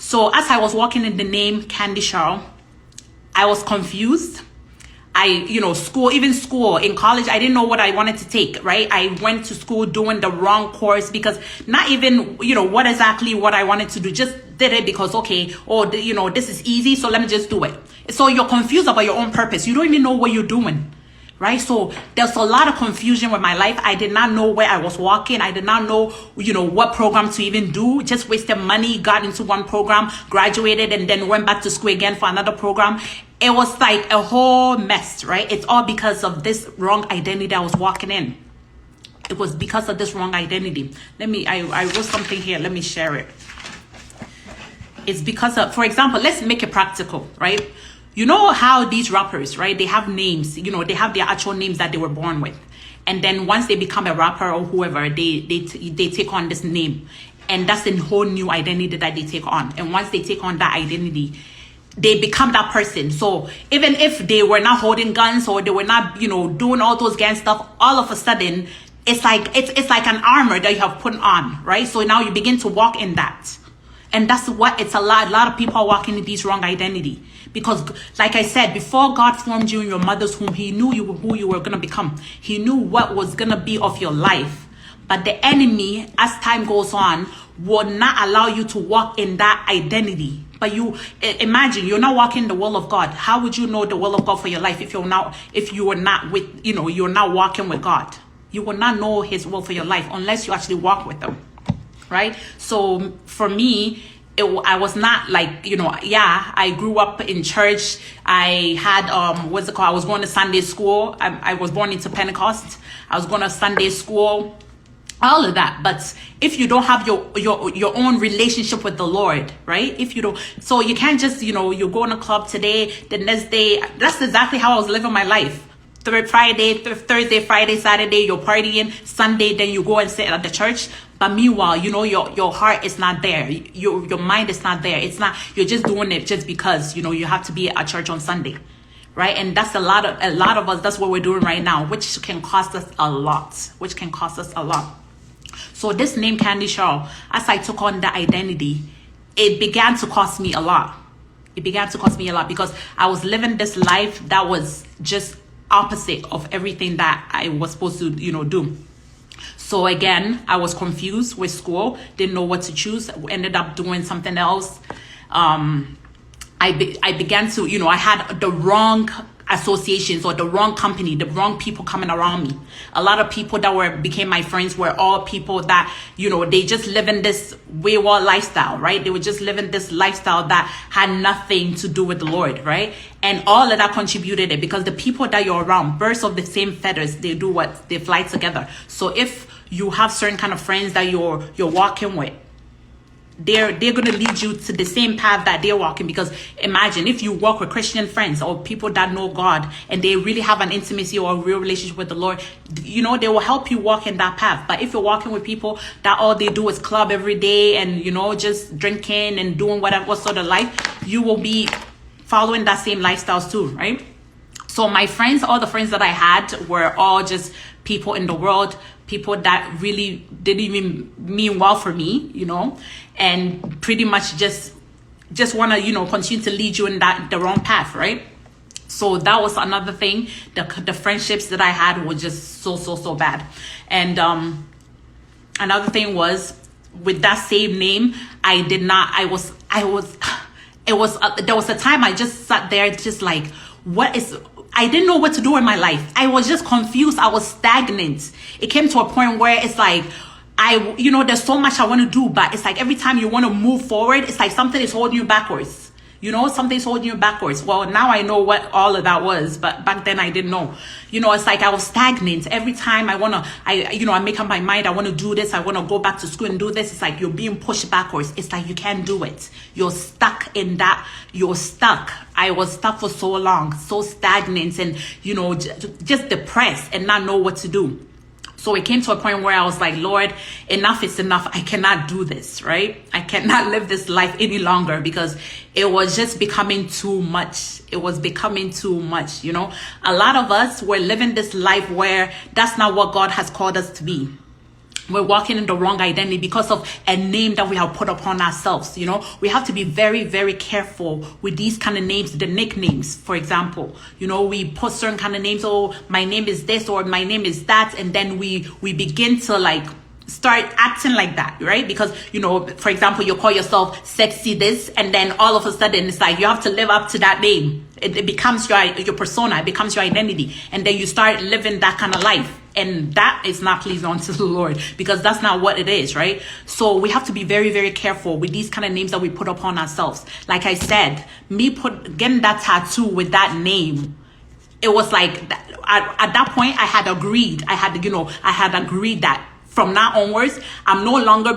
So as I was walking in the name Candy Cheryl, I was confused. School in college, I didn't know what I wanted to take, right? I went to school doing the wrong course because not even, what exactly what I wanted to do. Just did it because, this is easy, so let me just do it. So you're confused about your own purpose. You don't even know what you're doing, right? So there's a lot of confusion with my life. I did not know where I was walking. I did not know, what program to even do. Just wasted money, got into one program, graduated, and then went back to school again for another program. It was like a whole mess, right? It's all because of this wrong identity I was walking in. It was because of this wrong identity. I wrote something here. Let me share it. It's because of, for example, let's make it practical, right? You know how these rappers, right? They have names, they have their actual names that they were born with. And then once they become a rapper or whoever, they take on this name. And that's a whole new identity that they take on. And once they take on that identity, they become that person. So even if they were not holding guns or they were not, doing all those gang stuff, all of a sudden, it's like an armor that you have put on, right? So now you begin to walk in that. And that's what it's a lot of people are walking in this wrong identity. Because like I said, before God formed you in your mother's womb, he knew who you were going to become. He knew what was going to be of your life. But the enemy, as time goes on, will not allow you to walk in that identity. But you imagine you're not walking the will of God. How would you know the will of God for your life if you're not walking with God? You will not know his will for your life unless you actually walk with him, right? So for me, I was not like, I grew up in church. I had, I was going to Sunday school. I was born into Pentecost. I was going to Sunday school. All of that. But if you don't have your own relationship with the Lord, right? If you don't, so you can't just, you go in a club today, the next day. That's exactly how I was living my life. Thursday, Friday, Saturday, you're partying. Sunday, then you go and sit at the church. But meanwhile, your heart is not there. Your mind is not there. It's not, you're just doing it just because, you have to be at church on Sunday. Right? And that's a lot of us, that's what we're doing right now, which can cost us a lot. So this name Candy Cheryl, as I took on the identity, it began to cost me a lot. Because I was living this life that was just opposite of everything that I was supposed to, do. So again, I was confused with school, didn't know what to choose, ended up doing something else. I began to, I had the wrong associations or the wrong company, the wrong people coming around me. A lot of people that became my friends were all people that, they just live in this wayward lifestyle, right? They were just living this lifestyle that had nothing to do with the Lord, right? And all of that contributed it because the people that you're around, birds of the same feathers, they do what? They fly together. So if you have certain kind of friends that you're walking with, they're going to lead you to the same path that they're walking. Because imagine if you walk with Christian friends or people that know God and they really have an intimacy or a real relationship with the Lord, they will help you walk in that path. But if you're walking with people that all they do is club every day and, just drinking and doing what sort of life, you will be following that same lifestyles too, right? So my friends, all the friends that I had were all just people in the world, people that really didn't even mean well for me, and pretty much just want to, continue to lead you in the wrong path, right? So that was another thing. The friendships that I had were just so bad. And another thing was with that same name, there was a time I just sat there just like, I didn't know what to do in my life. I was just confused. I was stagnant. It came to a point where it's like, there's so much I want to do, but it's like every time you want to move forward, it's like something is holding you backwards. Something's holding you backwards. Well, now I know what all of that was, but back then I didn't know. It's like I was stagnant. Every time I make up my mind, I want to do this, I want to go back to school and do this. It's like you're being pushed backwards. It's like you can't do it. You're stuck in that. You're stuck. I was stuck for so long, so stagnant and, just depressed and not know what to do. So it came to a point where I was like, Lord, enough is enough. I cannot do this, right? I cannot live this life any longer because it was just becoming too much. It was becoming too much, A lot of us were living this life where that's not what God has called us to be. We're walking in the wrong identity because of a name that we have put upon ourselves. We have to be very, very careful with these kind of names, the nicknames, for example. We put certain kind of names. Oh, my name is this, or my name is that. And then we begin to start acting like that, right? Because, for example, you call yourself sexy this, and then all of a sudden it's like you have to live up to that name. It becomes your persona, it becomes your identity. And then you start living that kind of life. And that is not pleasing unto the Lord, because that's not what it is, right? So we have to be very, very careful with these kind of names that we put upon ourselves. Like I said, getting that tattoo with that name, it was like, at that point, I had agreed that from now onwards, I'm no longer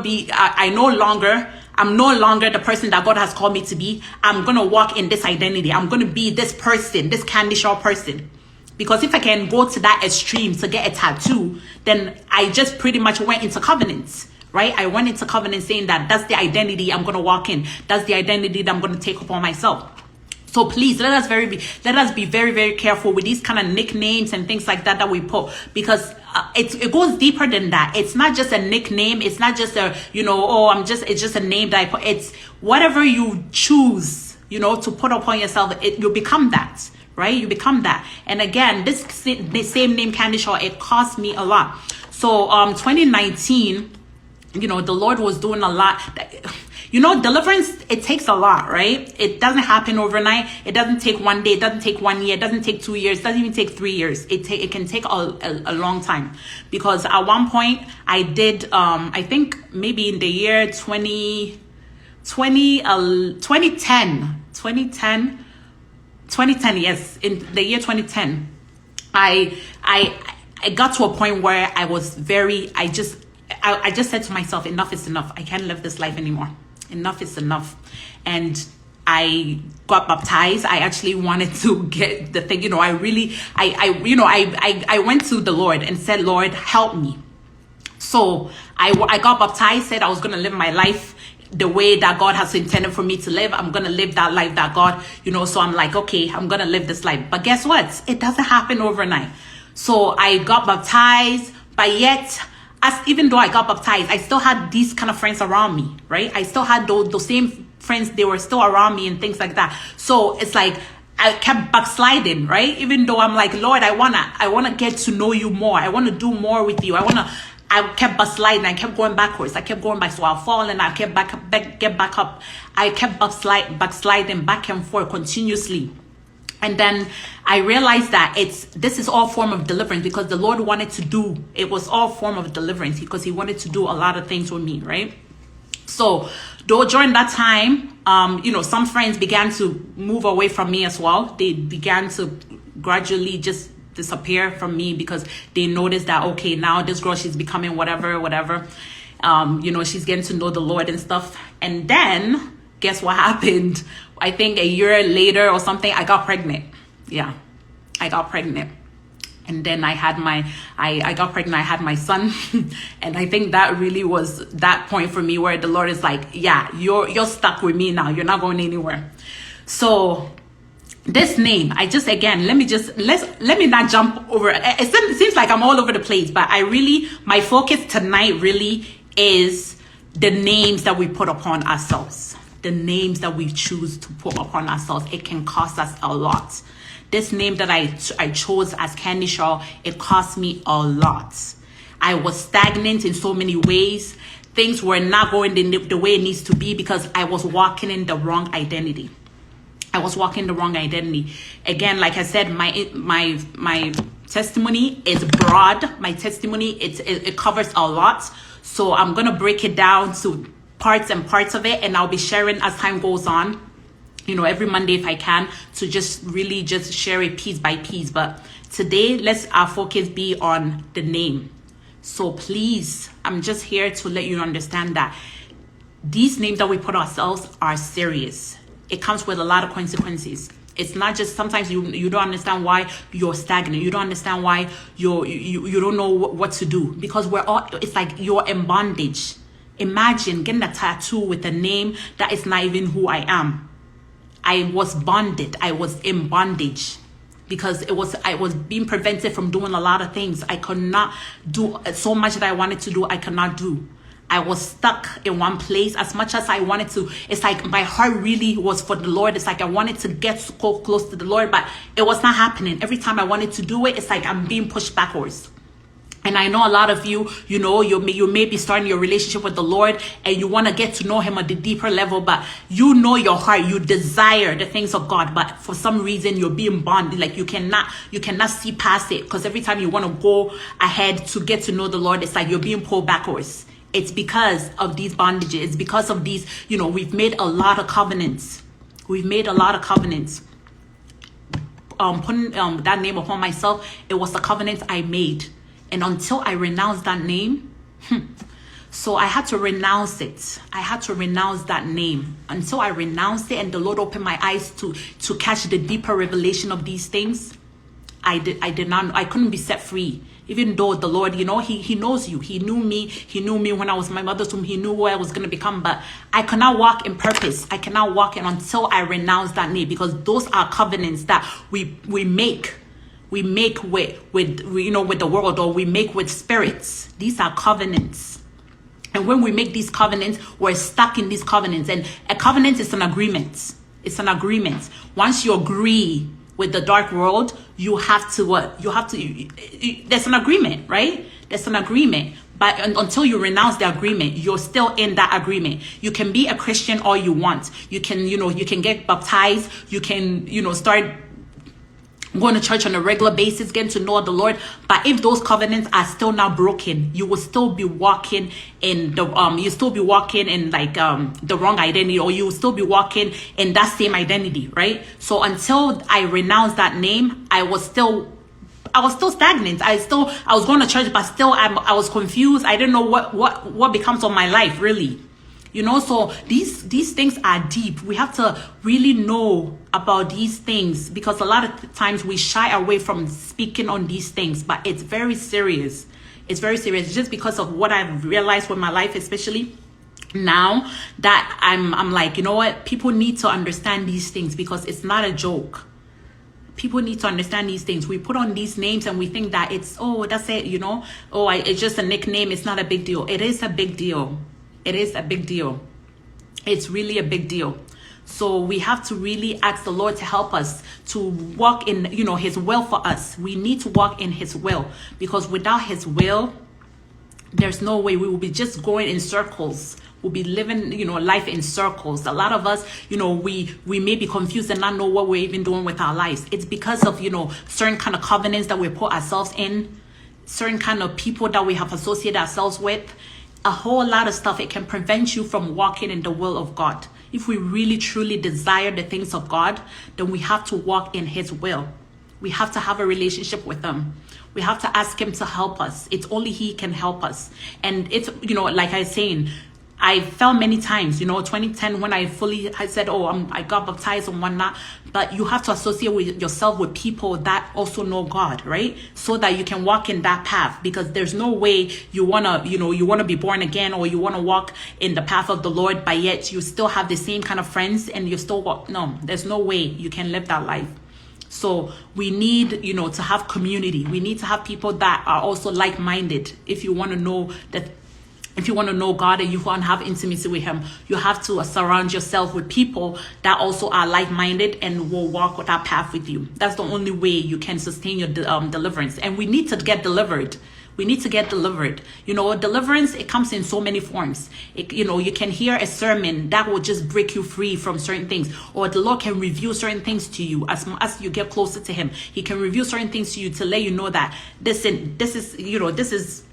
the person that God has called me to be. I'm going to walk in this identity. I'm going to be this person, this Candy Shaw person. Because if I can go to that extreme to get a tattoo, then I just pretty much went into covenants, right? I went into covenant saying that that's the identity I'm going to walk in. That's the identity that I'm going to take upon myself. So please, let us be very, very careful with these kind of nicknames and things like that we put, because it goes deeper than that. It's not just a nickname. It's not just it's just a name that I put. It's whatever you choose, to put upon yourself. You become that, right? You become that. And again, this same name, Candy Shaw, it cost me a lot. So 2019, the Lord was doing a lot. Deliverance, it takes a lot, right? It doesn't happen overnight. It doesn't take one day. It doesn't take 1 year. It doesn't take 2 years. It doesn't even take 3 years. It can take a long time. Because at one point, I did, I think maybe in the year 2010, yes, in the year 2010, I got to a point where I just said to myself, enough is enough. I can't live this life anymore. Enough is enough. And I got baptized. I actually wanted to get the thing, I went to the Lord and said, Lord, help me. So I got baptized, said I was going to live my life the way that God has intended for me to live. I'm going to live that life that God, so I'm like, okay, I'm going to live this life. But guess what? It doesn't happen overnight. So I got baptized, but yet, even though I got baptized, I still had these kind of friends around me, right? I still had those same friends. They were still around me and things like that. So it's like I kept backsliding, right? Even though I'm like, Lord, I wanna get to know you more. I want to do more with you. I kept backsliding. I kept going backwards. I kept going back. So I'll fall and I kept get back up. I kept backsliding back and forth continuously. And then I realized that this is all form of deliverance, because the Lord it was all form of deliverance, because he wanted to do a lot of things with me, right? So during that time, some friends began to move away from me as well. They began to gradually just disappear from me, because they noticed that, okay, now this girl, she's becoming whatever. She's getting to know the Lord and stuff. And then guess what happened? I think a year later or something, I got pregnant. Yeah, I got pregnant. And then I got pregnant, I had my son. And I think that really was that point for me where the Lord is like, yeah, you're stuck with me now. You're not going anywhere. So this name, let me not jump over. It seems like I'm all over the place, but my focus tonight really is the names that we put upon ourselves. The names that we choose to put upon ourselves. It can cost us a lot. This name that I chose as Candy Shaw, it cost me a lot. I was stagnant in so many ways. Things were not going the way it needs to be, because I was walking in the wrong identity. Again, like I said, my testimony is broad. My testimony, it covers a lot. So I'm going to break it down to parts of it, and I'll be sharing as time goes on, every Monday if I can, to just really just share it piece by piece. But today, our focus be on the name. So please, I'm just here to let you understand that these names that we put ourselves are serious. It comes with a lot of consequences. It's not just, sometimes you don't understand why you're stagnant. You don't understand why you don't know what to do, because it's like you're in bondage. Imagine getting a tattoo with a name that is not even who I am. I was bonded. I was in bondage. because I was being prevented from doing a lot of things. I could not do so much that I wanted to do. I could not do. I was stuck in one place as much as I wanted to. It's like my heart really was for the Lord. It's like I wanted to get so close to the Lord, but it was not happening. Every time I wanted to do it, it's like I'm being pushed backwards. And I know a lot of you, you may be starting your relationship with the Lord and you want to get to know him at the deeper level, but you know your heart, you desire the things of God, but for some reason you're being bonded. Like you cannot see past it, because every time you want to go ahead to get to know the Lord, it's like you're being pulled backwards. It's because of these bondages. It's because of these, we've made a lot of covenants. Putting that name upon myself, it was the covenant I made. And until I renounced that name, so I had to renounce it. I had to renounce that name. Until I renounced it and the Lord opened my eyes to catch the deeper revelation of these things, I couldn't be set free. Even though the Lord, he knows you. He knew me. He knew me when I was in my mother's womb. He knew who I was going to become. But I cannot walk in purpose. I cannot walk in until I renounce that name, because those are covenants that we make. We make with the world, or we make with spirits. These are covenants. And when we make these covenants, we're stuck in these covenants. And a covenant is an agreement. It's an agreement. Once you agree with the dark world, you have to what? There's an agreement, right? There's an agreement. But until you renounce the agreement, you're still in that agreement. You can be a Christian all you want. You can get baptized. You can, start going to church on a regular basis, getting to know the Lord. But if those covenants are still not broken, you will still be walking in the the wrong identity, or you will still be walking in that same identity, right? So until I renounced that name, I was still stagnant. I was going to church, but still I was confused. I didn't know what becomes of my life, really. So these things are deep. We have to really know about these things, because a lot of times we shy away from speaking on these things, but it's very serious. It's very serious, just because of what I've realized with my life, especially now that I'm like, what? People need to understand these things, because it's not a joke. People need to understand these things. We put on these names and we think that it's, that's it, it's just a nickname. It's not a big deal. It is a big deal. It is a big deal. It's really a big deal. So we have to really ask the Lord to help us to walk in, his will for us. We need to walk in his will, because without his will, there's no way. We will be just going in circles. We'll be living, life in circles. A lot of us, we may be confused and not know what we're even doing with our lives. It's because of, certain kind of covenants that we put ourselves in, certain kind of people that we have associated ourselves with. A whole lot of stuff. It can prevent you from walking in the will of God. If we really truly desire the things of God, then we have to walk in his will. We have to have a relationship with him. We have to ask him to help us. It's only he can help us. And it's, like I was saying, I fell many times, 2010 when I said, I got baptized and whatnot. But you have to associate yourself with people that also know God, right? So that you can walk in that path, because there's no way you want to be born again, or you want to walk in the path of the Lord, but yet you still have the same kind of friends and you still walk. No, there's no way you can live that life. So we need, to have community. We need to have people that are also like-minded. If you want to know God and you want to have intimacy with him, you have to surround yourself with people that also are like-minded and will walk with that path with you. That's the only way you can sustain your deliverance. And we need to get delivered. We need to get delivered. Deliverance, it comes in so many forms. You can hear a sermon that will just break you free from certain things, or the Lord can reveal certain things to you as you get closer to him. He can reveal certain things to you to let you know that this is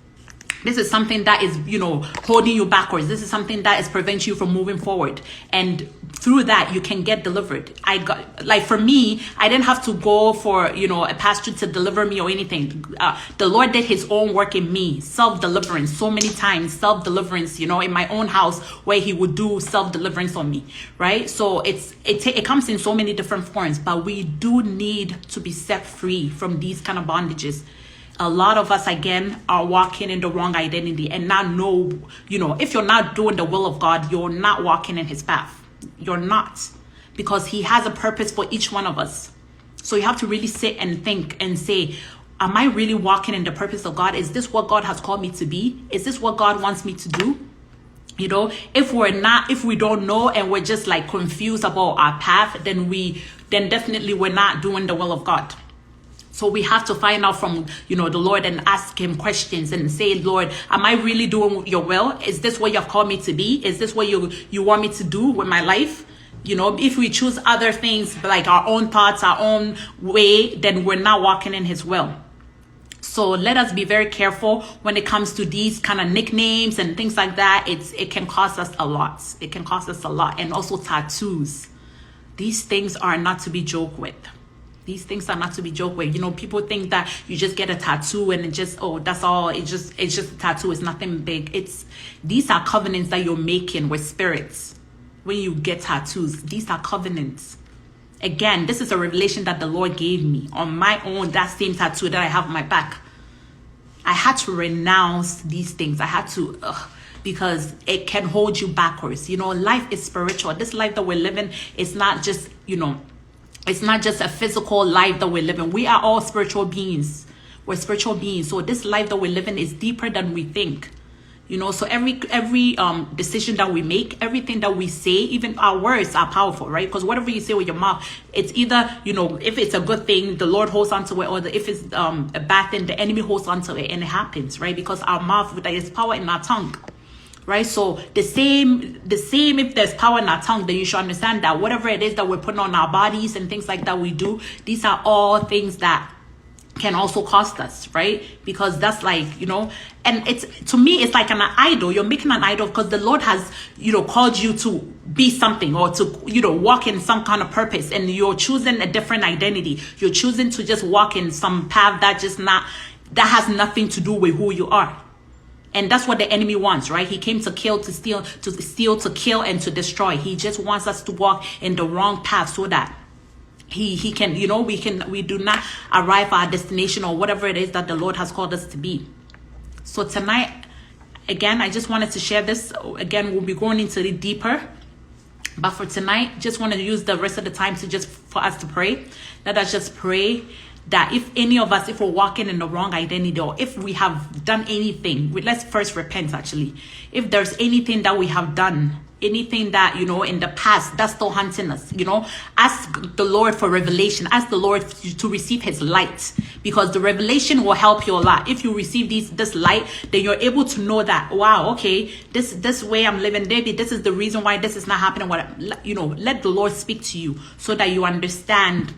something that is, holding you backwards. This is something that is preventing you from moving forward. And through that, you can get delivered. For me, I didn't have to go for, a pastor to deliver me or anything. The Lord did his own work in me, self-deliverance, so many times, self-deliverance, in my own house, where he would do self-deliverance on me, right? So it comes in so many different forms, but we do need to be set free from these kind of bondages. A lot of us, again, are walking in the wrong identity and not know, if you're not doing the will of God, you're not walking in his path. You're not. Because he has a purpose for each one of us. So you have to really sit and think and say, am I really walking in the purpose of God? Is this what God has called me to be? Is this what God wants me to do? You know, if we don't know and we're just like confused about our path, then definitely we're not doing the will of God. So we have to find out from, the Lord and ask him questions and say, Lord, am I really doing your will? Is this what you've called me to be? Is this what you want me to do with my life? If we choose other things like our own thoughts, our own way, then we're not walking in his will. So let us be very careful when it comes to these kind of nicknames and things like that. It can cost us a lot. It can cost us a lot. And also tattoos. These things are not to be joked with. These things are not to be joked with. People think that you just get a tattoo and that's all. It's just a tattoo. It's nothing big. These are covenants that you're making with spirits. When you get tattoos, these are covenants. Again, this is a revelation that the Lord gave me on my own, that same tattoo that I have on my back. I had to renounce these things. I had to, because it can hold you backwards. Life is spiritual. This life that we're living is not just, it's not just a physical life that we're living. We are all spiritual beings. We're spiritual beings. So this life that we're living is deeper than we think. So every decision that we make, everything that we say, even our words are powerful, right? Because whatever you say with your mouth, it's either, if it's a good thing, the Lord holds onto it, or if it's a bad thing, the enemy holds onto it, and it happens, right? Because our mouth, there is power in our tongue, right? So the same, if there's power in our tongue, then you should understand that whatever it is that we're putting on our bodies and things like that we do, these are all things that can also cost us, right? Because that's like, and to me, it's like an idol. You're making an idol because the Lord has, called you to be something or to, walk in some kind of purpose, and you're choosing a different identity. You're choosing to just walk in some path that has nothing to do with who you are. And that's what the enemy wants, right? He came to kill, to steal, to kill, and to destroy. He just wants us to walk in the wrong path so that he can, we do not arrive at our destination or whatever it is that the Lord has called us to be. So tonight, again, I just wanted to share this. Again, we'll be going into it deeper. But for tonight, just want to use the rest of the time for us to pray. Let us just pray that if any of us, if we're walking in the wrong identity, or if we have done anything, let's first repent actually. If there's anything that we have done, anything that, in the past that's still haunting us, ask the Lord for revelation. Ask the Lord to receive his light, because the revelation will help you a lot. If you receive this light, then you're able to know that, wow, okay, this way I'm living, maybe this is the reason why this is not happening. Let the Lord speak to you so that you understand